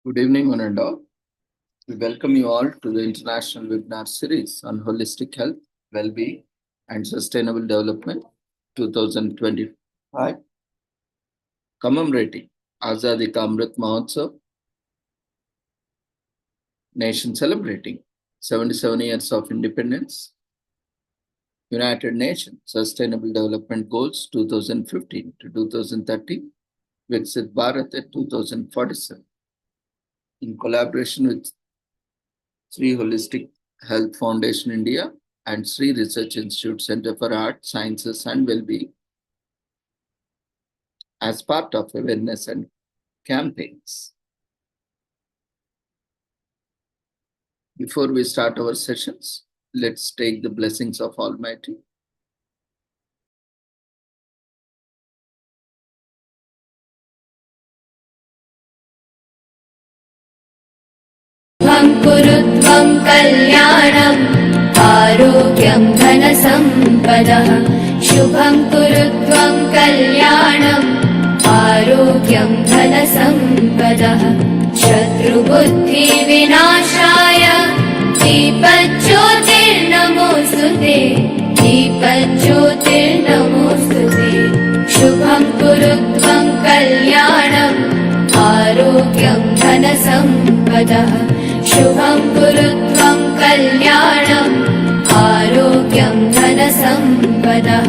Good evening, one and all. We welcome you all to the international webinar series on holistic health, well-being, and sustainable development 2025, commemorating Azadi Ka Amrit Mahotsav, nation celebrating 77 years of independence, United Nations Sustainable Development Goals 2015 to 2030, Viksit Bharat at 2047, in collaboration with Sri Holistic Health Foundation India and Sri Research Institute Center for Art, Sciences and Wellbeing as part of awareness and campaigns. Before we start our sessions, let's take the blessings of Almighty. कुरुत्वं कल्याणम् आरोग्यं धनसम्पदः शुभं कुरुत्वं कल्याणम् आरोग्यं धनसम्पदः शत्रुबुद्धिविनाशाय दीपज्योतिर्नमोऽस्तुते दीपज्योतिर्नमोऽस्तुते शुभं कुरुत्वं कल्याणम् आरोग्यं धनसम्पदः शुभं कुरुत्वं कल्याणम् आरोग्यं धनसम्पदः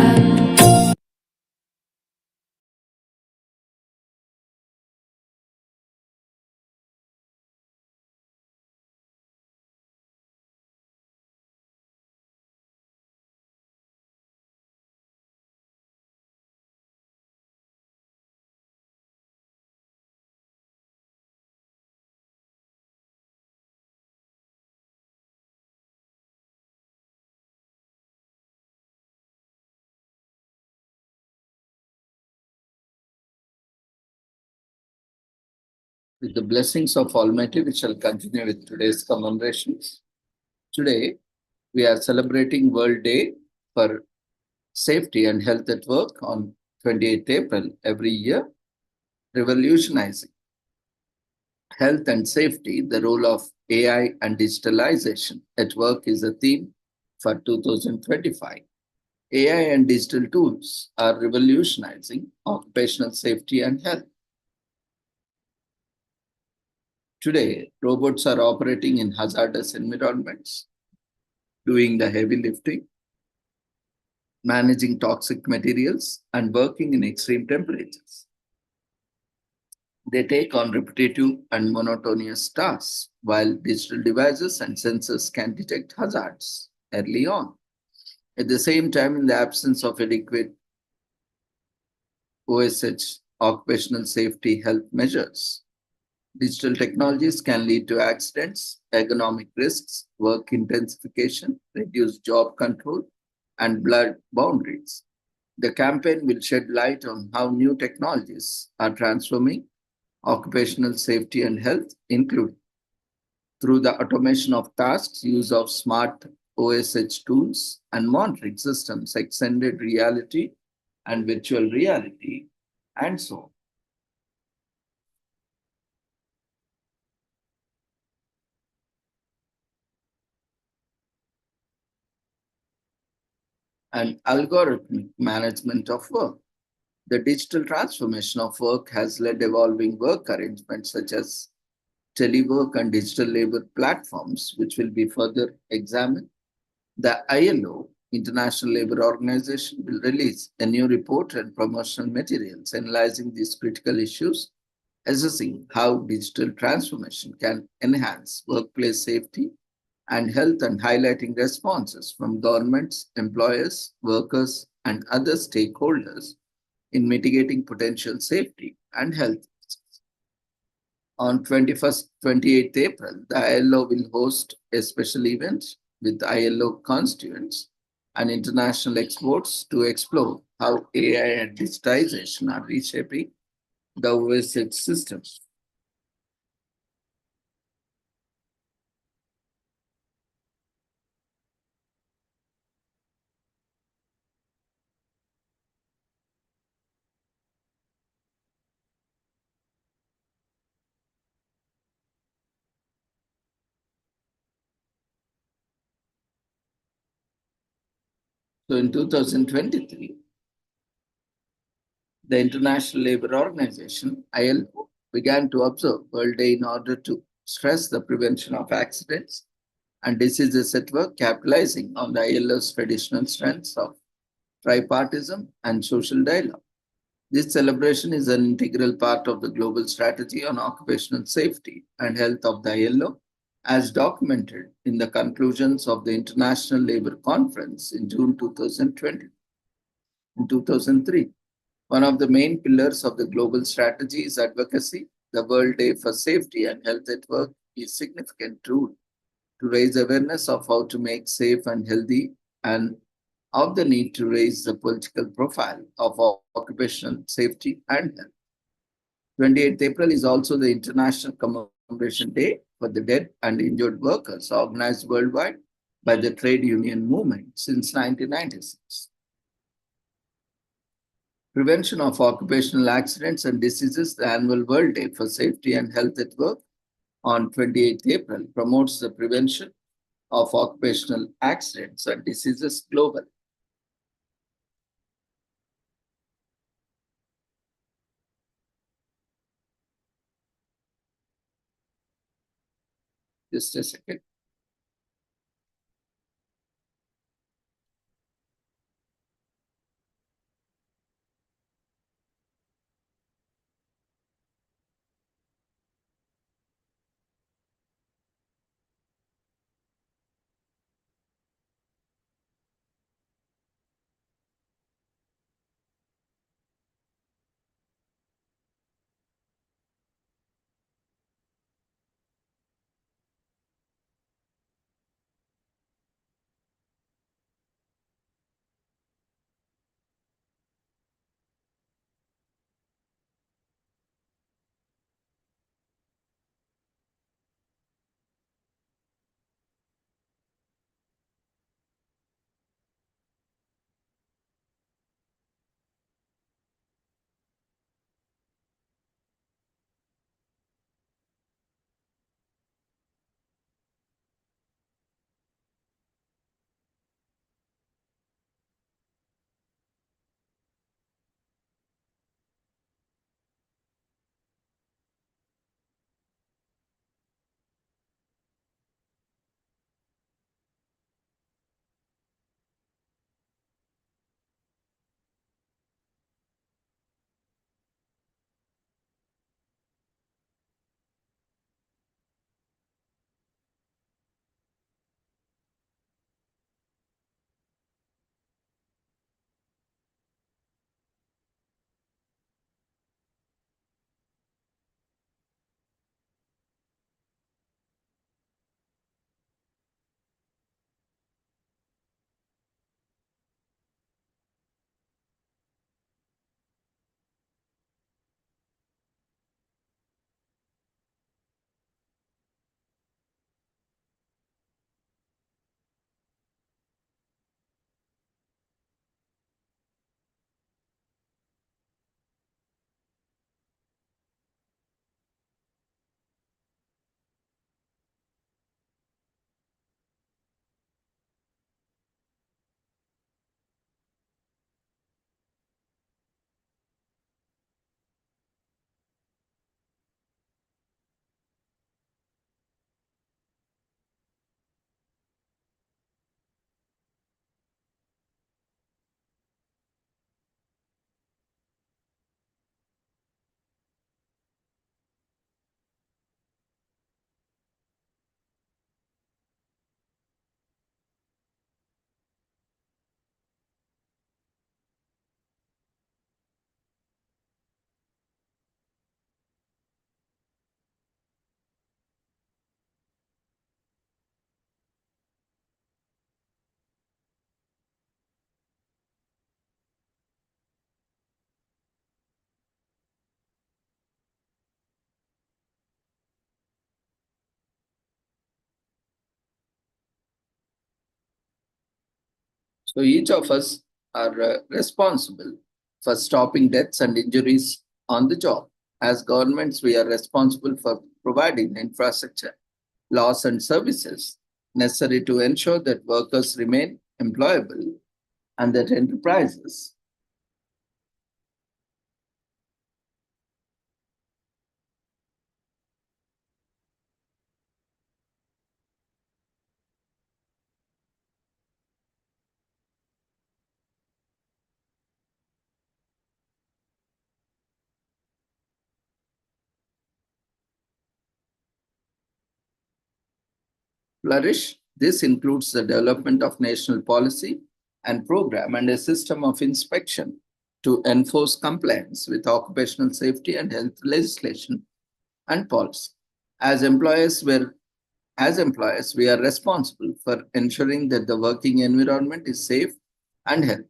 With the blessings of Almighty, we shall continue with today's commemorations. Today, we are celebrating World Day for Safety and Health at Work on 28th April every year, revolutionizing health and safety, the role of AI and digitalization at work is a theme for 2025. AI and digital tools are revolutionizing occupational safety and health. Today, robots are operating in hazardous environments, doing the heavy lifting, managing toxic materials, and working in extreme temperatures. They take on repetitive and monotonous tasks, while digital devices and sensors can detect hazards early on. At the same time, in the absence of adequate OSH, occupational safety health measures, digital technologies can lead to accidents, ergonomic risks, work intensification, reduced job control, and blurred boundaries. The campaign will shed light on how new technologies are transforming occupational safety and health, including through the automation of tasks, use of smart OSH tools, and monitoring systems, extended reality and virtual reality, and so on. And algorithmic management of work. The digital transformation of work has led evolving work arrangements such as telework and digital labor platforms, which will be further examined. The ILO, International Labour Organization, will release a new report and promotional materials analyzing these critical issues, assessing how digital transformation can enhance workplace safety and health and highlighting responses from governments, employers, workers, and other stakeholders in mitigating potential safety and health risks. On 21st, 28th April, the ILO will host a special event with ILO constituents and international experts to explore how AI and digitization are reshaping the OSH systems. So in 2023, the International Labour Organization, ILO, began to observe World Day in order to stress the prevention of accidents and diseases at work, capitalizing on the ILO's traditional strengths of tripartism and social dialogue. This celebration is an integral part of the global strategy on occupational safety and health of the ILO, as documented in the conclusions of the International Labour Conference in June 2020. In 2003, one of the main pillars of the global strategy is advocacy. The World Day for Safety and Health at Work is a significant tool to raise awareness of how to make safe and healthy and of the need to raise the political profile of occupational safety and health. 28th April is also the International Commemoration Day for the dead and injured workers organized worldwide by the trade union movement since 1996. Prevention of occupational accidents and diseases, the annual World Day for Safety and Health at Work on 28th April promotes the prevention of occupational accidents and diseases globally. Just a second. So each of us are responsible for stopping deaths and injuries on the job. As governments, we are responsible for providing infrastructure, laws, and services necessary to ensure that workers remain employable and that enterprises flourish. This includes the development of national policy and program and a system of inspection to enforce compliance with occupational safety and health legislation and policy. As employers, we're As employers, we are responsible for ensuring that the working environment is safe and healthy.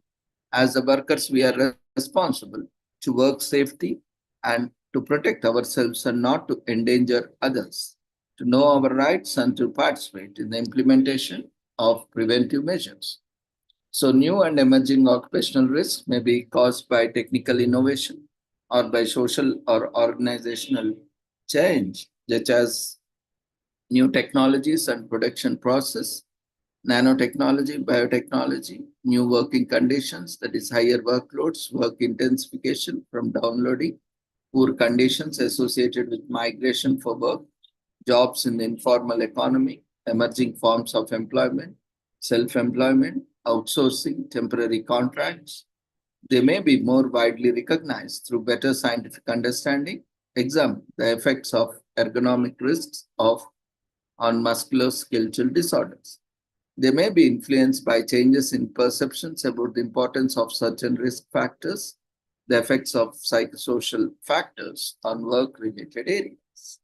As the workers, we are responsible to work safety and to protect ourselves and not to endanger others, to know our rights and to participate in the implementation of preventive measures. So, new and emerging occupational risks may be caused by technical innovation or by social or organizational change, such as new technologies and production process, nanotechnology, biotechnology, new working conditions, that is higher workloads, work intensification from downloading, poor conditions associated with migration for work, jobs in the informal economy, emerging forms of employment, self-employment, outsourcing, temporary contracts. They may be more widely recognized through better scientific understanding. Example, the effects of ergonomic risks of on musculoskeletal disorders. They may be influenced by changes in perceptions about the importance of certain risk factors, the effects of psychosocial factors on work related areas.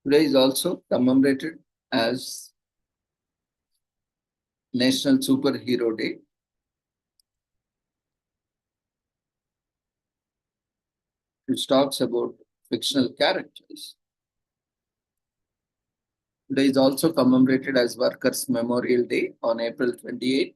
Today is also commemorated as National Superhero Day, which talks about fictional characters. Today is also commemorated as Workers' Memorial Day on April 28th.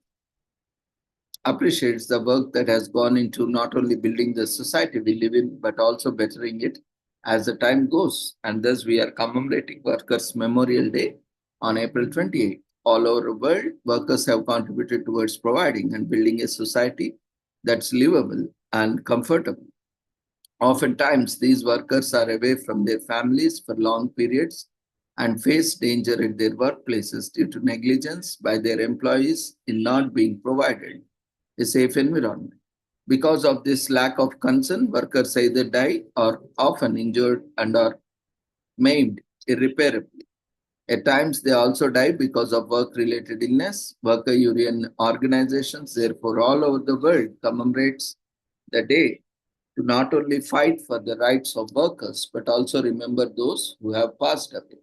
Appreciates the work that has gone into not only building the society we live in, but also bettering it as the time goes. And thus, we are commemorating Workers' Memorial Day on April 28th. All over the world, workers have contributed towards providing and building a society that's livable and comfortable. Oftentimes, these workers are away from their families for long periods and face danger at their workplaces due to negligence by their employees in not being provided a safe environment. Because of this lack of concern, workers either die or often injured and are maimed irreparably. At times, they also die because of work-related illness. Worker union organizations, therefore, all over the world commemorates the day to not only fight for the rights of workers, but also remember those who have passed away.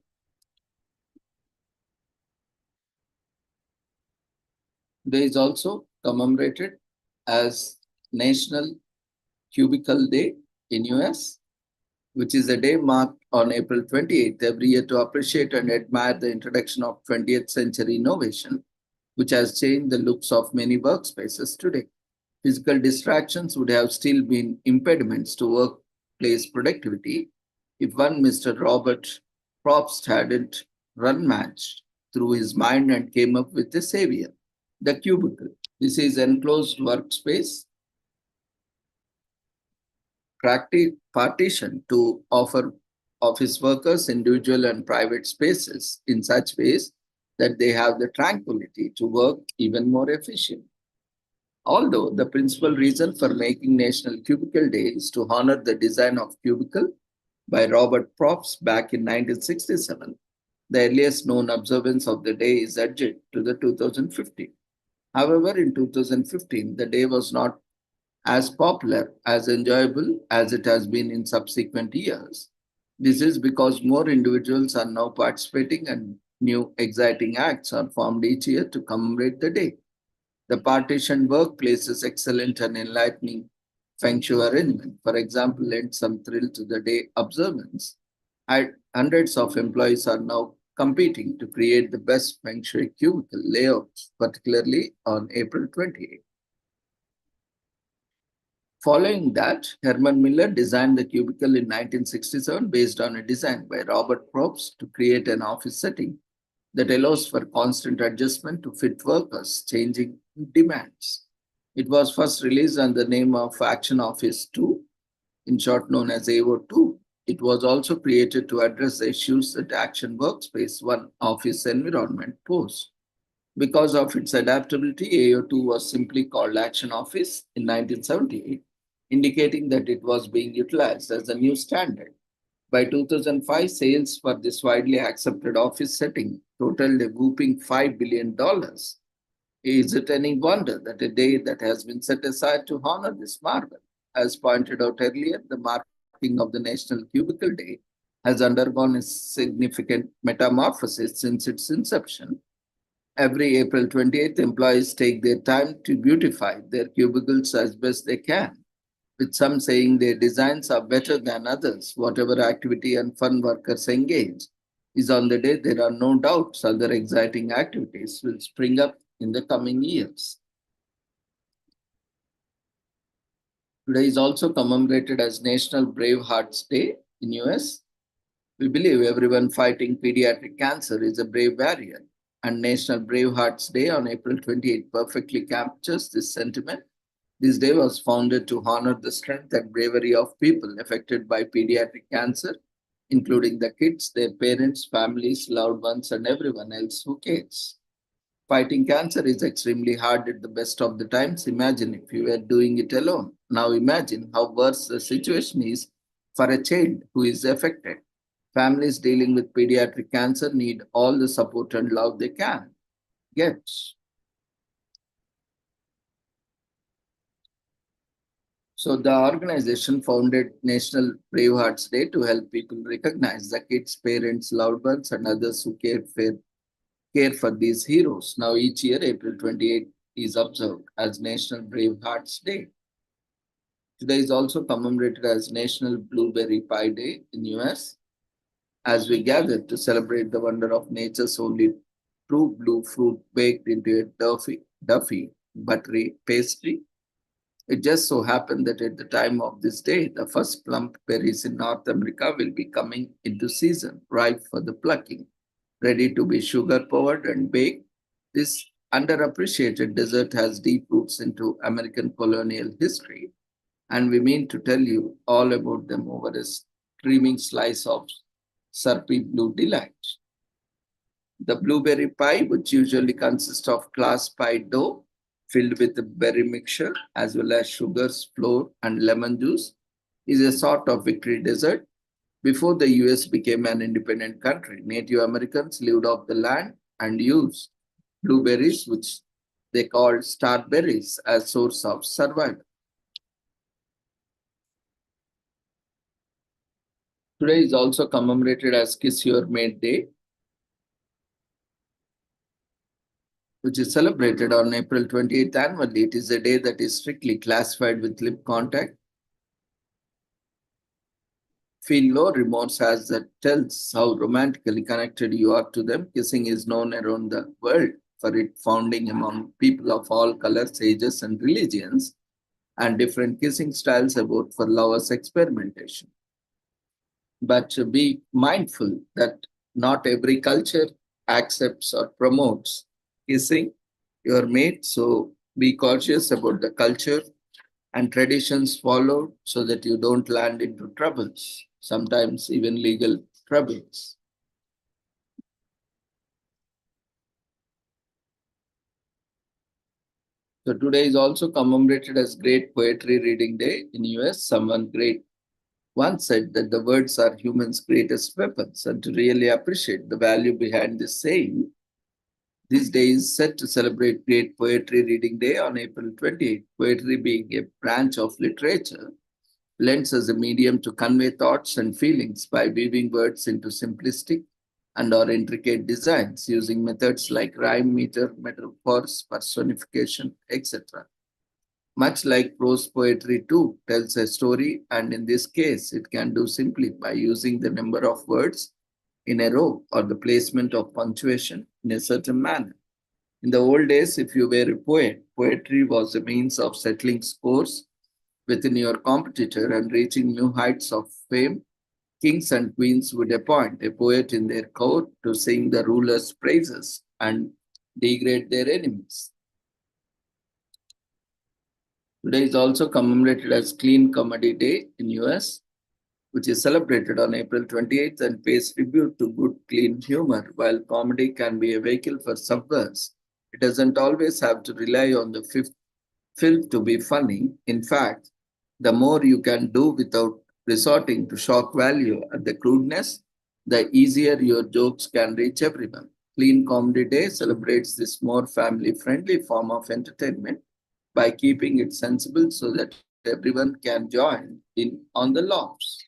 Today is also commemorated as National Cubicle Day in US, which is a day marked on April 28th every year to appreciate and admire the introduction of 20th century innovation, which has changed the looks of many workspaces today. Physical distractions would have still been impediments to workplace productivity if one Mr. Robert Probst hadn't run matched through his mind and came up with a savior, the cubicle. This is enclosed workspace partition to offer office workers individual and private spaces in such ways that they have the tranquility to work even more efficiently. Although the principal reason for making National Cubicle Day is to honor the design of cubicle by Robert Probst back in 1967, the earliest known observance of the day is adjudged to the 2015. However, in 2015, the day was not as popular, as enjoyable as it has been in subsequent years. This is because more individuals are now participating and new exciting acts are formed each year to commemorate the day. The partitioned workplace is excellent and enlightening Feng Shui arrangement, for example, lent some thrill to the day observance. Hundreds of employees are now competing to create the best Feng Shui cubicle layouts, particularly on April 28. Following that, Herman Miller designed the cubicle in 1967 based on a design by Robert Probst to create an office setting that allows for constant adjustment to fit workers' changing demands. It was first released under the name of Action Office 2, in short known as AO2. It was also created to address the issues that Action Workspace One office environment posed. Because of its adaptability, AO2 was simply called Action Office in 1978, indicating that it was being utilized as a new standard. By 2005, sales for this widely accepted office setting totaled a whopping $5 billion. Is it any wonder that a day that has been set aside to honor this marvel? As pointed out earlier, the marking of the National Cubicle Day has undergone a significant metamorphosis since its inception. Every April 28th, employees take their time to beautify their cubicles as best they can, with some saying their designs are better than others. Whatever activity and fun workers engage is on the day, there are no doubts other exciting activities will spring up in the coming years. Today is also commemorated as National Brave Hearts Day in US. We believe everyone fighting pediatric cancer is a brave warrior, and National Brave Hearts Day on April 28 perfectly captures this sentiment. This day was founded to honor the strength and bravery of people affected by pediatric cancer, including the kids, their parents, families, loved ones, and everyone else who cares. Fighting cancer is extremely hard at the best of the times. Imagine if you were doing it alone. Now imagine how worse the situation is for a child who is affected. Families dealing with pediatric cancer need all the support and love they can get. So the organization founded National Brave Hearts Day to help people recognize the kids, parents, loved ones, and others who care for these heroes. Now each year, April 28 is observed as National Brave Hearts Day. Today is also commemorated as National Blueberry Pie Day in US. As we gather to celebrate the wonder of nature's only true blue fruit baked into a duffy buttery pastry. It just so happened that at the time of this day, the first plump berries in North America will be coming into season, ripe for the plucking, ready to be sugar powered and baked. This underappreciated dessert has deep roots into American colonial history, and we mean to tell you all about them over a streaming slice of syrupy blue delight. The blueberry pie, which usually consists of glass pie dough filled with a berry mixture as well as sugars, flour, and lemon juice, is a sort of victory dessert. Before the US became an independent country, Native Americans lived off the land and used blueberries, which they called starberries, as source of survival. Today is also commemorated as Kiss Your Mate Day, which is celebrated on April 28th annually. It is a day that is strictly classified with lip contact. Feel no remorse as that tells how romantically connected you are to them. Kissing is known around the world for its founding among people of all colors, ages, and religions, and different kissing styles about for lovers' experimentation. But be mindful that not every culture accepts or promotes kissing your mate, so be cautious about the culture and traditions followed so that you don't land into troubles, sometimes even legal troubles. So today is also commemorated as Great Poetry Reading Day in US. Someone great once said that the words are humans' greatest weapons, and to really appreciate the value behind this saying, this day is set to celebrate Great Poetry Reading Day on April 28th. Poetry, being a branch of literature, lends us a medium to convey thoughts and feelings by weaving words into simplistic and or intricate designs using methods like rhyme, meter, metaphors, personification, etc. Much like prose poetry too tells a story, and in this case, it can do simply by using the number of words in a row or the placement of punctuation in a certain manner. In the old days, if you were a poet, poetry was a means of settling scores within your competitor and reaching new heights of fame. Kings and queens would appoint a poet in their court to sing the ruler's praises and degrade their enemies. Today is also commemorated as Clean Comedy Day in US, which is celebrated on April 28th and pays tribute to good, clean humor. While comedy can be a vehicle for subverse, it doesn't always have to rely on the film to be funny. In fact, the more you can do without resorting to shock value and the crudeness, the easier your jokes can reach everyone. Clean Comedy Day celebrates this more family friendly form of entertainment by keeping it sensible so that everyone can join in on the laughs.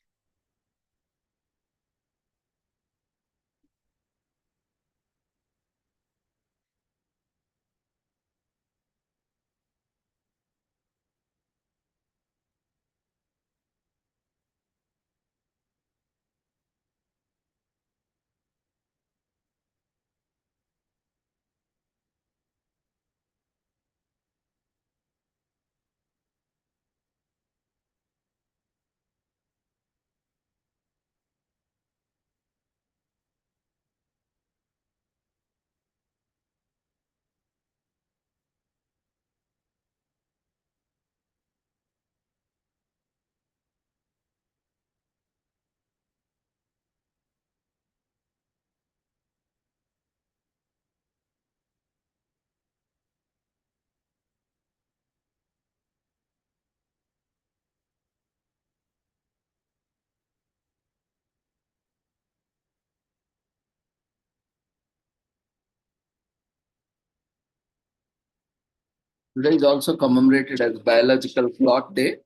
Today is also commemorated as Biological Clock Day.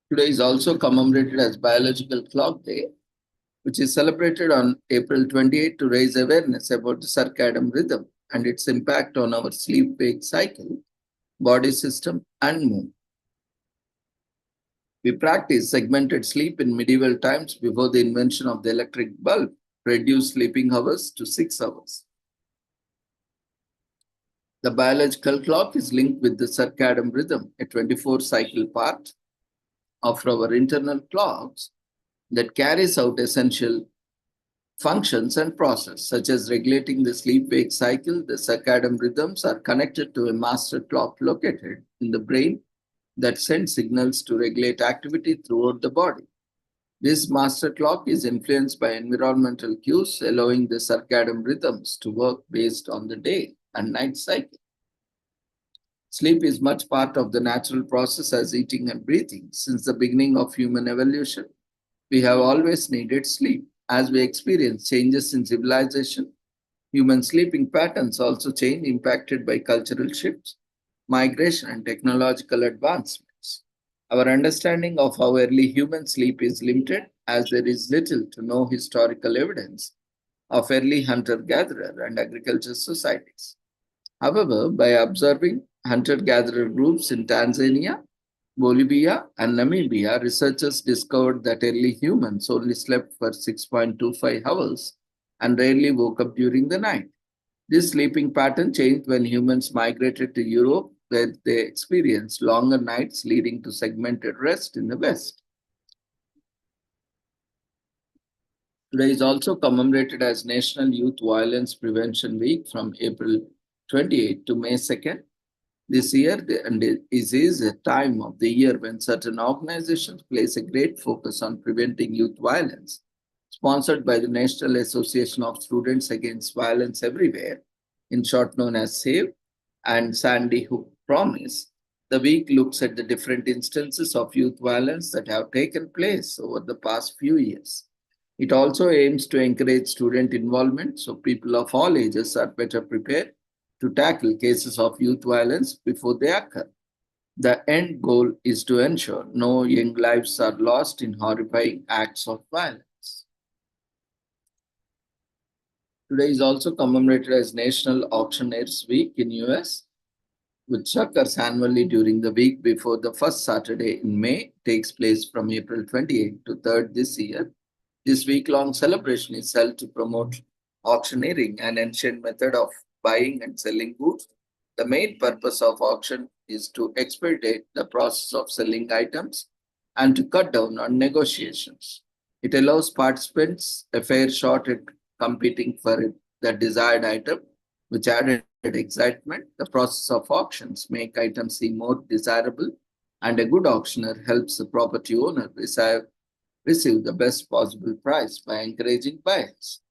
Today is also commemorated as Biological Clock Day, which is celebrated on April 28 to raise awareness about the circadian rhythm and its impact on our sleep wake cycle, body system, and mood. We practiced segmented sleep in medieval times before the invention of the electric bulb, reduced sleeping hours to 6 hours. The biological clock is linked with the circadian rhythm, a 24 cycle part of our internal clocks that carries out essential functions and process, such as regulating the sleep-wake cycle. The circadian rhythms are connected to a master clock located in the brain that sends signals to regulate activity throughout the body. This master clock is influenced by environmental cues, allowing the circadian rhythms to work based on the day and night cycle. Sleep is much part of the natural process as eating and breathing. Since the beginning of human evolution, we have always needed sleep. As we experience changes in civilization, human sleeping patterns also change, impacted by cultural shifts, migration, and technological advancements. Our understanding of how early human sleep is limited, as there is little to no historical evidence of early hunter gatherer and agriculture societies. However, by observing hunter gatherer groups in Tanzania, Bolivia, and Namibia, researchers discovered that early humans only slept for 6.25 hours and rarely woke up during the night. This sleeping pattern changed when humans migrated to Europe, where they experienced longer nights, leading to segmented rest in the West. Today is also commemorated as National Youth Violence Prevention Week from April 28 to May 2nd. This year, and it is a time of the year when certain organizations place a great focus on preventing youth violence. Sponsored by the National Association of Students Against Violence Everywhere, in short known as SAVE, and Sandy Hook Promise, The week looks at the different instances of youth violence that have taken place over the past few years. It also aims to encourage student involvement so people of all ages are better prepared to tackle cases of youth violence before they occur. The end goal is to ensure no young lives are lost in horrifying acts of violence. Today is also commemorated as National Auctioneers Week in US, which occurs annually during the week before the first Saturday in May, takes place from April 28th to 3rd this year. This week-long celebration is held to promote auctioneering, an ancient method of buying and selling goods. The main purpose of auction is to expedite the process of selling items and to cut down on negotiations. It allows participants a fair shot at competing for the desired item, which added excitement. The process of auctions make items seem more desirable, and a good auctioneer helps the property owner receive the best possible price by encouraging buyers.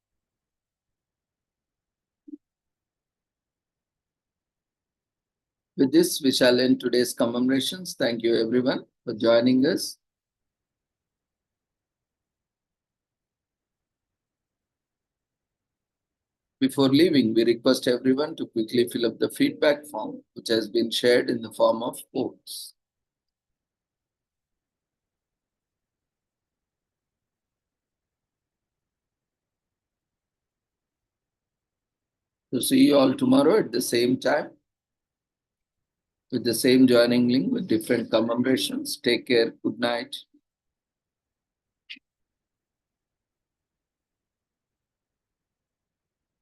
With this, we shall end today's commemorations. Thank you everyone for joining us. Before leaving, we request everyone to quickly fill up the feedback form, which has been shared in the form of votes. To see you all tomorrow at the same time with the same joining link with different commemorations. Take care. Good night.